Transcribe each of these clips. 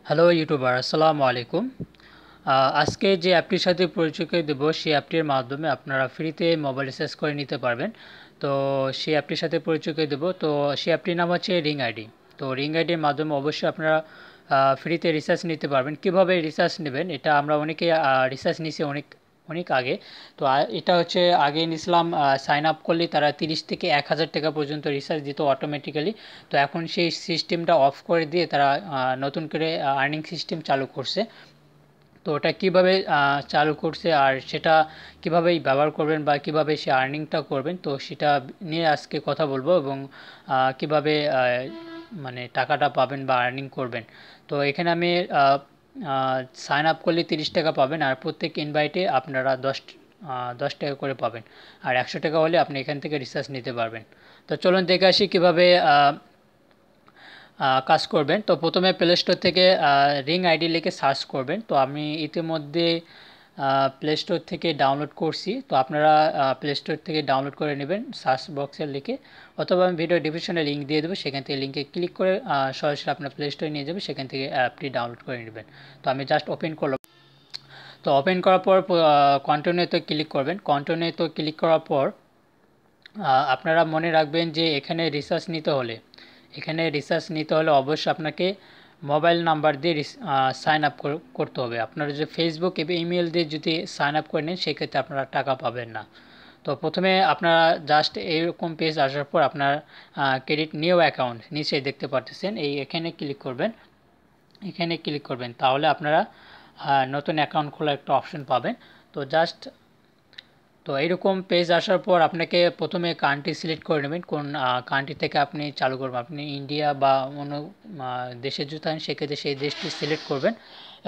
Hello YouTuber, আসসালামু আলাইকুম। আজকে যে অ্যাপটির সাথে পরিচয় করে দেবো, সেই অ্যাপটির মাধ্যমে আপনারা ফ্রিতে মোবাইল রিচার্জ করে নিতে পারবেন। তো সেই অ্যাপটির সাথে পরিচয় করে দেবো। তো সেই অ্যাপটির নাম হচ্ছে রিং আইডি। তো রিং আইডির মাধ্যমে অবশ্যই আপনারা ফ্রিতে রিচার্জ নিতে পারবেন। কিভাবে রিচার্জ নেবেন, এটা আমরা অনেকে রিচার্জ নিছি অনেক অনেক আগে। তো এটা হচ্ছে আগে নিয়েছিলাম, সাইন আপ করলে তারা 30 থেকে 1000 টাকা পর্যন্ত রিচার্জ দিত অটোমেটিক্যালি। তো এখন সেই সিস্টেমটা অফ করে দিয়ে তারা নতুন করে আর্নিং সিস্টেম চালু করছে। তো ওটা কিভাবে চালু করছে আর সেটা কিভাবে ব্যবহার করবেন বা কিভাবে সে আর্নিংটা করবেন, তো সেটা নিয়ে আজকে কথা বলবো। এবং কিভাবে মানে টাকাটা পাবেন বা আর্নিং করবেন। তো এখানে আমি সাইন আপ করলে 30 টাকা পাবেন, আর প্রত্যেক ইনভাইটে আপনারা 10 টাকা করে পাবেন। আর 100 টাকা হলে আপনি এখান থেকে রিচার্জ নিতে পারবেন। তো চলুন দেখে আসি কীভাবে কাজ করবেন। তো প্রথমে প্লে স্টোর থেকে রিং আইডি লিখে সার্চ করবেন। তো আমি ইতিমধ্যে প্লে স্টোর থেকে ডাউনলোড করছি। তো আপনারা প্লে স্টোর থেকে ডাউনলোড করে নেবেন সার্চ বক্সে লিখে, অথবা আমি ভিডিও ডিসক্রিপশনে লিঙ্ক দিয়ে দেবো, সেখান থেকে লিঙ্কে ক্লিক করে সরাসরি আপনার প্লে স্টোরে নিয়ে যাবে, সেখান থেকে অ্যাপটি ডাউনলোড করে নেবেন। তো আমি জাস্ট ওপেন করলাম। তো ওপেন করার পর কন্টিনিউতে ক্লিক করবেন। কন্টিনিউতে ক্লিক করার পর আপনারা মনে রাখবেন যে এখানে রিচার্জ নিতে হলে অবশ্যই আপনাকে মোবাইল নাম্বার দিয়ে সাইন আপ করতে হবে। আপনারা যে ফেসবুক এবং ইমেল দিয়ে যদি সাইন আপ করে নেন, সেক্ষেত্রে আপনারা টাকা পাবেন না। তো প্রথমে আপনারা জাস্ট এইরকম পেজ আসার পর আপনার ক্রেডিট নিউ অ্যাকাউন্ট নিচে দেখতে পাচ্ছেন, এখানে ক্লিক করবেন। এখানে ক্লিক করবেন, তাহলে আপনারা নতুন অ্যাকাউন্ট খোলার একটা অপশন পাবেন। তো এইরকম পেজ আসার পর আপনাকে প্রথমে কান্ট্রি সিলেক্ট করে নেবেন, কোন কান্ট্রি থেকে আপনি চালু করবেন। আপনি ইন্ডিয়া বা অন্য দেশে যদি থাকেন, সেক্ষেত্রে সেই দেশটি সিলেক্ট করবেন,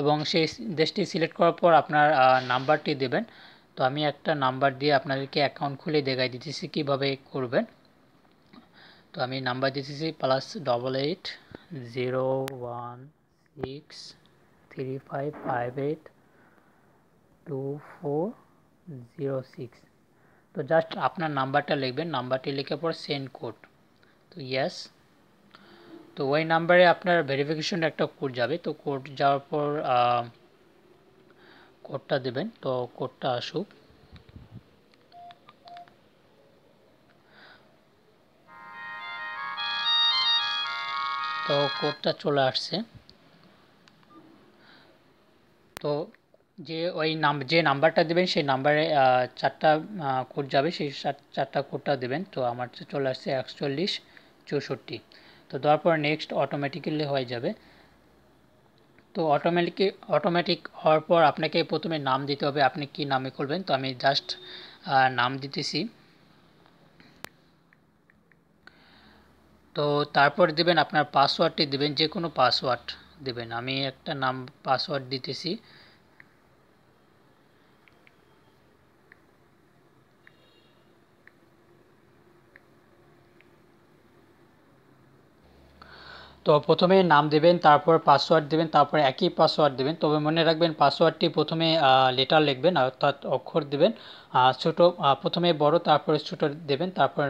এবং সেই দেশটি সিলেক্ট করার পর আপনার নাম্বারটি দেবেন। তো আমি একটা নাম্বার দিয়ে আপনাদেরকে অ্যাকাউন্ট খুলে দেখাই দিতেছি কীভাবে করবেন। তো আমি নাম্বার দিতেছি +880165582406। তো জাস্ট আপনার নাম্বারটা লিখবেন, নাম্বারটি লিখে পর সেন্ড কোড। তো ইয়েস। তো ওই নাম্বারে আপনার ভেরিফিকেশন একটা কোড যাবে। তো কোড যাওয়ার পর কোডটা দেবেন। তো কোডটা আসুক। তো কোডটা চলে আসছে। তো যে নাম্বারটা দেবেন, সেই নাম্বারে 4টা কোড যাবে, সেই 4টা কোডটা দেবেন। তো আমার চলে আসছে 4164। তো দেওয়ার পর নেক্সট অটোমেটিক্যালি হয়ে যাবে। তো অটোমেটিক হওয়ার পর আপনাকে প্রথমে নাম দিতে হবে, আপনি কি নামে করবেন। তো আমি জাস্ট নাম দিতেছি। তো তারপর দিবেন আপনার পাসওয়ার্ডটি দিবেন, যে কোনো পাসওয়ার্ড দিবেন। আমি একটা পাসওয়ার্ড দিতেছি। তো প্রথমে নাম দেবেন, তারপর পাসওয়ার্ড দেবেন, তারপর একই পাসওয়ার্ড দেবেন। তবে মনে রাখবেন পাসওয়ার্ডটি প্রথমে লেটার লিখবেন, অর্থাৎ অক্ষর দেবেন। ছোট প্রথমে বড়, তারপরে ছোট দেবেন, তারপর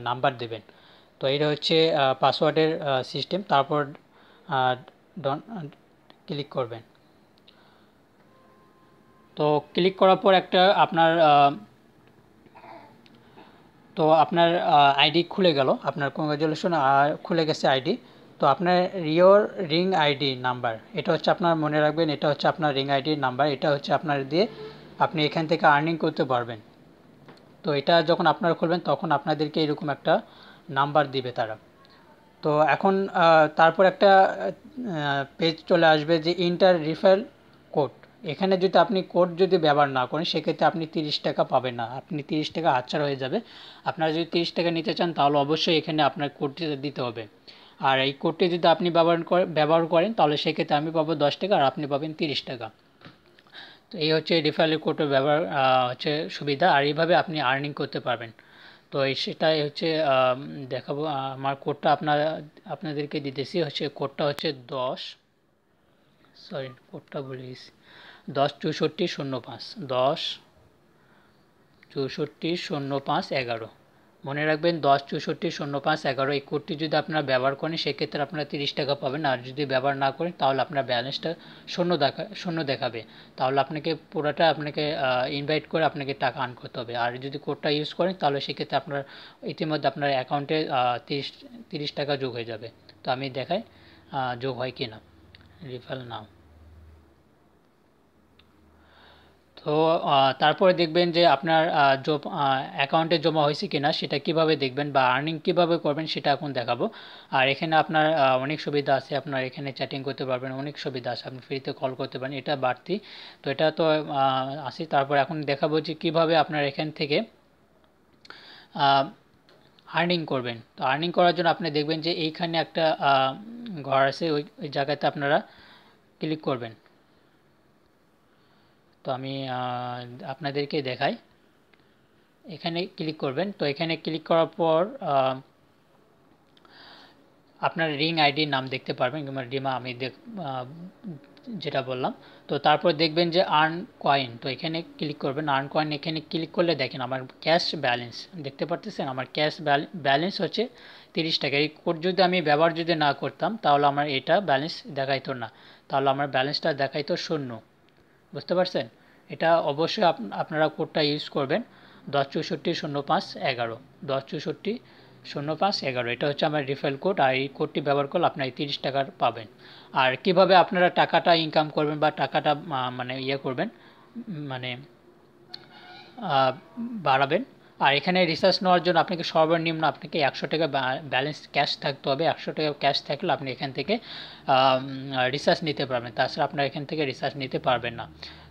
নাম্বার দেবেন। তো এটা হচ্ছে পাসওয়ার্ডের সিস্টেম। তারপর ডন ক্লিক করবেন। তো ক্লিক করার পর আপনার আইডি খুলে গেল। আপনার কংগ্রাচুলেশন, খুলে গেছে আইডি। তো আপনার রিং আইডি নাম্বার, এটা হচ্ছে আপনার, মনে রাখবেন এটা হচ্ছে আপনার রিং আইডির নাম্বার। এটা হচ্ছে আপনার দিয়ে আপনি এখান থেকে আর্নিং করতে পারবেন। তো এটা যখন আপনারা খুলবেন, তখন আপনাদেরকে এরকম একটা নাম্বার দিবে তারা। তো এখন তারপর একটা পেজ চলে আসবে যে ইন্টার রিফারেল কোড। এখানে যদি আপনি কোড যদি ব্যবহার না করেন, সেক্ষেত্রে আপনি 30 টাকা পাবেন না, আপনি 30 টাকা হাতছাড়া হয়ে যাবে। আপনারা যদি 30 টাকা নিতে চান, তাহলে অবশ্যই এখানে আপনার কোডটি দিতে হবে। আর এই কোডটি যদি আপনি ব্যবহার করেন, তাহলে সেক্ষেত্রে আমি পাবো 10 টাকা, আর আপনি পাবেন 30 টাকা। তো এই হচ্ছে রিফারেল কোডের ব্যবহার হচ্ছে সুবিধা, আর এইভাবে আপনি আর্নিং করতে পারবেন। তো সেটাই হচ্ছে দেখাবো। আমার কোডটা আপনাদেরকে দিতেছি। কোডটা হচ্ছে কোডটা ভুলে গেছি। 10 64 05 10 64 05 11। মনে রাখবেন 10 64 05 11 এই কোডটি যদি আপনারা ব্যবহার করেন সেক্ষেত্রে আপনারা 30 টাকা পাবেন, আর যদি ব্যবহার না করেন তাহলে আপনার ব্যালেন্সটা শূন্য দেখাবে। তাহলে আপনাকে পুরোটা আপনাকে ইনভাইট করে আপনাকে টাকা আর্ন করতে হবে। আর যদি কোডটা ইউজ করেন তাহলে সেক্ষেত্রে আপনার ইতিমধ্যে আপনার অ্যাকাউন্টে 30 টাকা যোগ হয়ে যাবে। তো আমি দেখাই যোগ হয় কি না। রিফাল নাও। তো তারপরে দেখবেন যে আপনার অ্যাকাউন্টে জমা হয়েছে কিনা সেটা কিভাবে দেখবেন বা আর্নিং কিভাবে করবেন সেটা এখন দেখাবো। আর এখানে আপনার অনেক সুবিধা আছে, আপনার এখানে চ্যাটিং করতে পারবেন, অনেক সুবিধা আছে, আপনি ফ্রিতে কল করতে পারেন, এটা বাড়তি। তো এটা তো আসি। তারপর এখন দেখাবো যে কিভাবে আপনার এখান থেকে আর্নিং করবেন। তো আর্নিং করার জন্য আপনি দেখবেন যে এইখানে একটা ঘর আছে, ওই জায়গাতে আপনারা ক্লিক করবেন। তো আমি আপনাদেরকে দেখাই, এখানে ক্লিক করবেন। তো এখানে ক্লিক করার পর আপনার রিং আইডির নাম দেখতে পারবেন, কিংবা ডিমা আমি যেটা বললাম। তো তারপর দেখবেন যে আর্ন কয়েন, তো এখানে ক্লিক করবেন। আর্ন কয়েন এখানে ক্লিক করলে দেখেন আমার ক্যাশ ব্যালেন্স দেখতে পারতেছেন, আমার ক্যাশ ব্যালেন্স হচ্ছে 30 টাকা। এই কোড যদি আমি ব্যবহার যদি না করতাম তাহলে আমার এটা ব্যালেন্স দেখাইতো না, তাহলে আমার ব্যালেন্সটা দেখাইতো শূন্য। বুঝতে পারছেন? এটা অবশ্যই আপনারা কোডটা ইউজ করবেন 10 64 05 11, 10 64 05 11, এটা হচ্ছে আমার রিফাইল কোড। আর এই কোডটি ব্যবহার করলে আপনার 30 টাকার পাবেন। আর কিভাবে আপনারা টাকাটা ইনকাম করবেন বা টাকাটা মানে করবেন, মানে বাড়াবেন। আর এখানে রিচার্জ নেওয়ার জন্য আপনাকে সর্বনিম্ন আপনাকে 100 টাকা ব্যালেন্স ক্যাশ থাকতে হবে। 100 টাকা ক্যাশ থাকলে আপনি এখান থেকে রিচার্জ নিতে পারবেন, তাছাড়া আপনার এখান থেকে রিচার্জ নিতে পারবেন না।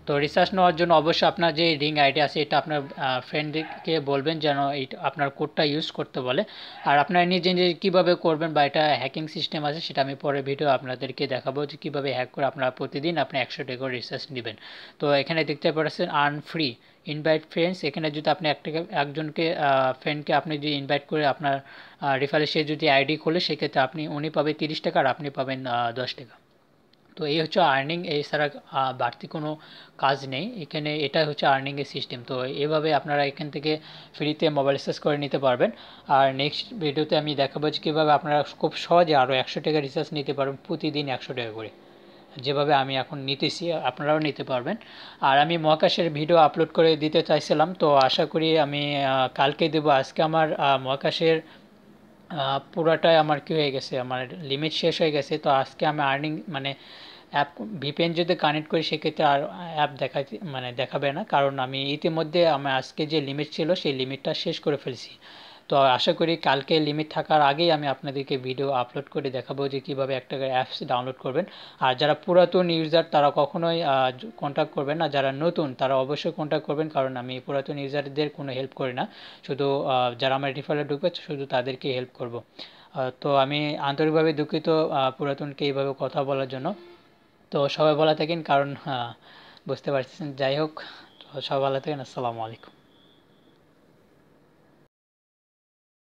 তো রিচার্জ নেওয়ার জন্য অবশ্যই আপনার যে রিং আইডি আছে এটা আপনার ফ্রেন্ডকে বলবেন যেন এই আপনার কোডটা ইউজ করতে বলে। আর আপনারা নিজে নিজে কীভাবে করবেন বা এটা হ্যাকিং সিস্টেম আছে সেটা আমি পরে ভিডিও আপনাদেরকে দেখাবো যে কীভাবে হ্যাক করে আপনারা প্রতিদিন আপনি 100 টাকা রিচার্জ নেবেন। তো এখানে দেখতে পাচ্ছেন আর্ন ফ্রি ইনভাইট ফ্রেন্ডস, এখানে যদি আপনি একজনকে ফ্রেন্ডকে আপনি যদি ইনভাইট করে আপনার রেফারে সে যদি আইডি খোলে সেক্ষেত্রে উনি পাবে 30 টাকা আর আপনি পাবেন 10 টাকা। তো এই হচ্ছে আর্নিং, এছাড়া বাড়তি কোনো কাজ নেই এখানে, এটা হচ্ছে আর্নিংয়ের সিস্টেম। তো এভাবে আপনারা এখান থেকে ফ্রিতে মোবাইল রিচার্জ করে নিতে পারবেন। আর নেক্সট ভিডিওতে আমি দেখাবো যে কীভাবে আপনারা খুব সহজে আরও 100 টাকা রিচার্জ নিতে পারবেন, প্রতিদিন 100 টাকা করে, যেভাবে আমি এখন নিতেছি আপনারাও নিতে পারবেন। আর আমি মহাকাশের ভিডিও আপলোড করে দিতে চাইছিলাম, তো আশা করি আমি কালকে দেবো। আজকে আমার মহাকাশের পুরাটাই আমার কী হয়ে গেছে, আমার লিমিট শেষ হয়ে গেছে। তো আজকে আমি আর্নিং মানে অ্যাপ ভিপিএন যদি কানেক্ট করি সেক্ষেত্রে আর অ্যাপ দেখাবে না, কারণ আমি ইতিমধ্যে আমার আজকে যে লিমিট ছিল সেই লিমিটটা শেষ করে ফেলছি। তো আশা করি কালকে লিমিট থাকার আগেই আমি আপনাদেরকে ভিডিও আপলোড করে দেখাবো যে কীভাবে একটা অ্যাপস ডাউনলোড করবেন। আর যারা পুরাতন ইউজার তারা কখনোই কন্ট্যাক্ট করবেন না, যারা নতুন তারা অবশ্যই কন্ট্যাক্ট করবেন, কারণ আমি পুরাতন ইউজারদের কোনো হেল্প করি না, শুধু যারা আমার রিফারে ঢুকবে শুধু তাদেরকে হেল্প করব। তো আমি আন্তরিকভাবে দুঃখিত পুরাতনকে এইভাবে কথা বলার জন্য। তো সবাই ভালো থাকেন, কারণ বুঝতে পারছেন। যাই হোক, তো সবাই ভালো থাকেন। আসসালামু আলাইকুম।